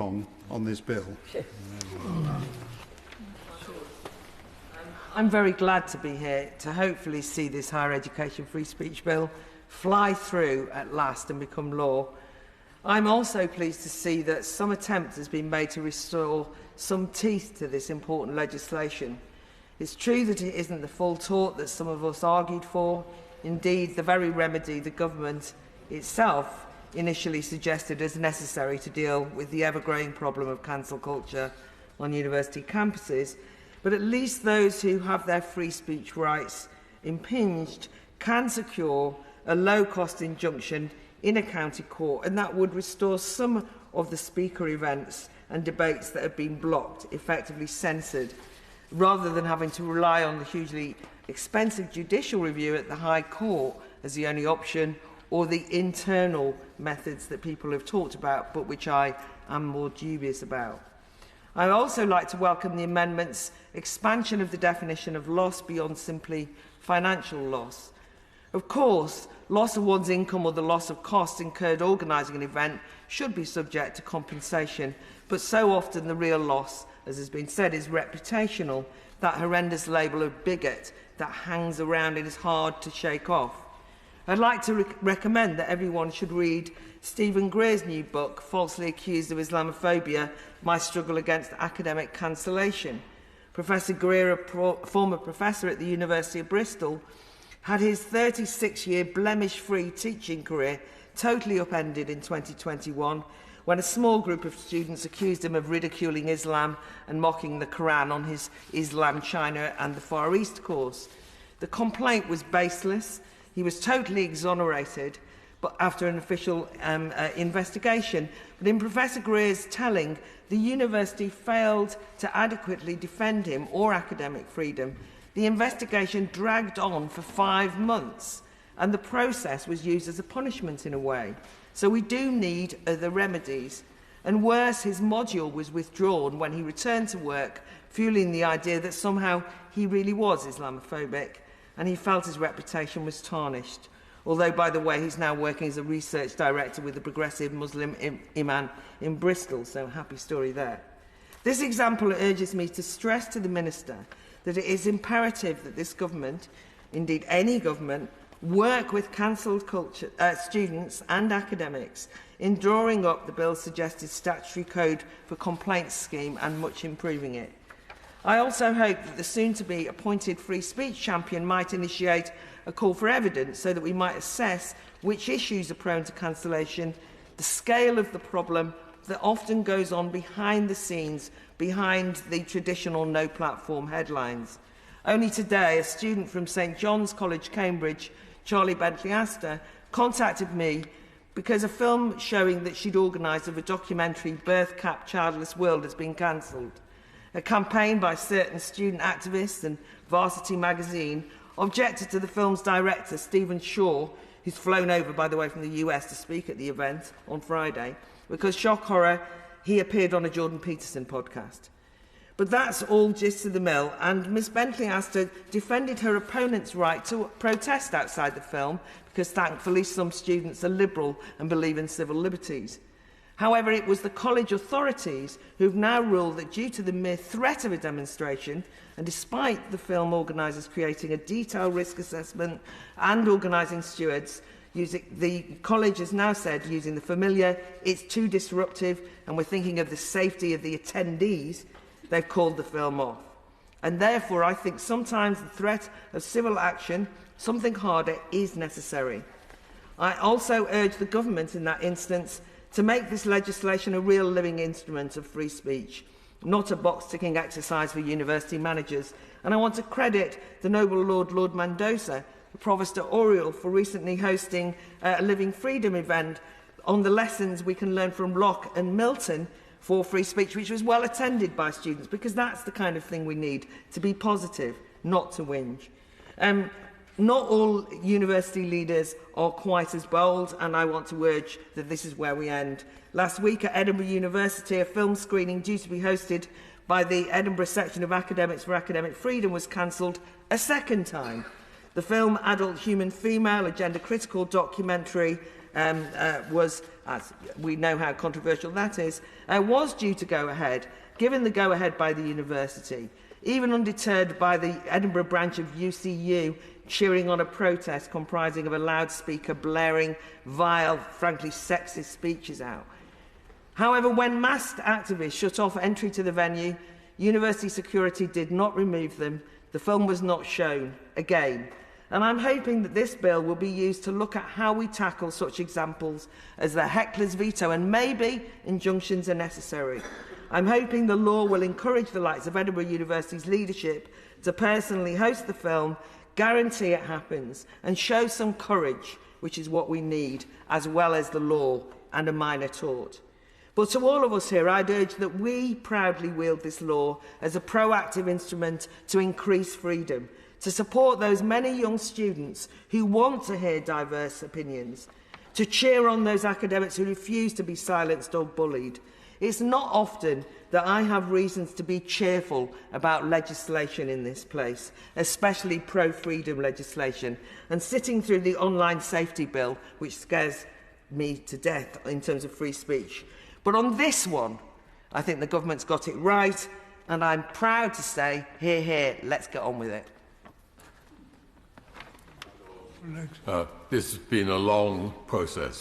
ping-pong on this bill. I'm very glad to be here to hopefully see this higher education free speech bill fly through at last and become law. I'm also pleased to see that some attempt has been made to restore some teeth to this important legislation. It's true that it isn't the full tort that some of us argued for. Indeed, the very remedy the government itself initially suggested as necessary to deal with the ever-growing problem of cancel culture on university campuses. But at least those who have their free speech rights impinged can secure a low-cost injunction in a county court, and that would restore some of the speaker events and debates that have been blocked, effectively censored, rather than having to rely on the hugely expensive judicial review at the High Court as the only option, or the internal methods that people have talked about, but which I am more dubious about. I would also like to welcome the amendment's expansion of the definition of loss beyond simply financial loss. Of course, loss of one's income or the loss of costs incurred organising an event should be subject to compensation, but so often the real loss, as has been said, is reputational, that horrendous label of bigot that hangs around and is hard to shake off. I'd like to recommend that everyone should read Stephen Greer's new book, Falsely Accused of Islamophobia, My Struggle Against Academic Cancellation. Professor Greer, a former professor at the University of Bristol, had his 36-year blemish-free teaching career totally upended in 2021 when a small group of students accused him of ridiculing Islam and mocking the Quran on his Islam, China and the Far East course. The complaint was baseless. He was totally exonerated but after an official investigation. But in Professor Greer's telling, the university failed to adequately defend him or academic freedom. The investigation dragged on for 5 months, and the process was used as a punishment in a way. So we do need the remedies. And worse, his module was withdrawn when he returned to work, fueling the idea that somehow he really was Islamophobic, and he felt his reputation was tarnished. Although, by the way, he's now working as a research director with the Progressive Muslim Imam in Bristol, so happy story there. This example urges me to stress to the Minister that it is imperative that this government, indeed any government, work with cancelled students and academics in drawing up the bill's suggested statutory code for complaints scheme and much improving it. I also hope that the soon-to-be appointed free speech champion might initiate a call for evidence so that we might assess which issues are prone to cancellation, the scale of the problem that often goes on behind the scenes, behind the traditional no-platform headlines. Only today, a student from St John's College, Cambridge, Charlie Bentley-Astor, contacted me because a film showing that she'd organised of a documentary, Birth Cap Childless World, has been cancelled. A campaign by certain student activists and Varsity magazine objected to the film's director, Stephen Shaw, who's flown over, by the way, from the US to speak at the event on Friday, because, shock horror, he appeared on a Jordan Peterson podcast. But that's all gist of the mill, and Miss Bentley-Astor defended her opponent's right to protest outside the film, because thankfully some students are liberal and believe in civil liberties. However, it was the college authorities who have now ruled that due to the mere threat of a demonstration, and despite the film organisers creating a detailed risk assessment and organising stewards, the college has now said, using the familiar, it's too disruptive and we're thinking of the safety of the attendees, they've called the film off. And therefore, I think sometimes the threat of civil action, something harder, is necessary. I also urge the government in that instance to make this legislation a real living instrument of free speech, not a box-ticking exercise for university managers. And I want to credit the noble Lord Mendoza, the Provost at Oriel, for recently hosting a Living Freedom event on the lessons we can learn from Locke and Milton for free speech, which was well attended by students, because that's the kind of thing we need, to be positive, not to whinge. Not all university leaders are quite as bold, and I want to urge that this is where we end. Last week at Edinburgh University, a film screening due to be hosted by the Edinburgh section of Academics for Academic Freedom was cancelled a second time. The film Adult Human Female, a gender-critical documentary, was as we know how controversial that is, was due to go ahead, given the go-ahead by the university, even undeterred by the Edinburgh branch of UCU cheering on a protest comprising of a loudspeaker blaring vile, frankly sexist speeches out. However, when masked activists shut off entry to the venue, university security did not remove them. The film was not shown again. And I'm hoping that this bill will be used to look at how we tackle such examples as the heckler's veto, and maybe injunctions are necessary. I'm hoping the law will encourage the likes of Edinburgh University's leadership to personally host the film, guarantee it happens, and show some courage, which is what we need, as well as the law and a minor tort. But to all of us here, I'd urge that we proudly wield this law as a proactive instrument to increase freedom, to support those many young students who want to hear diverse opinions, to cheer on those academics who refuse to be silenced or bullied. It's not often that I have reasons to be cheerful about legislation in this place, especially pro-freedom legislation, and sitting through the online safety bill, which scares me to death in terms of free speech. But on this one, I think the government's got it right, and I'm proud to say, hear, hear, let's get on with it. This has been a long process.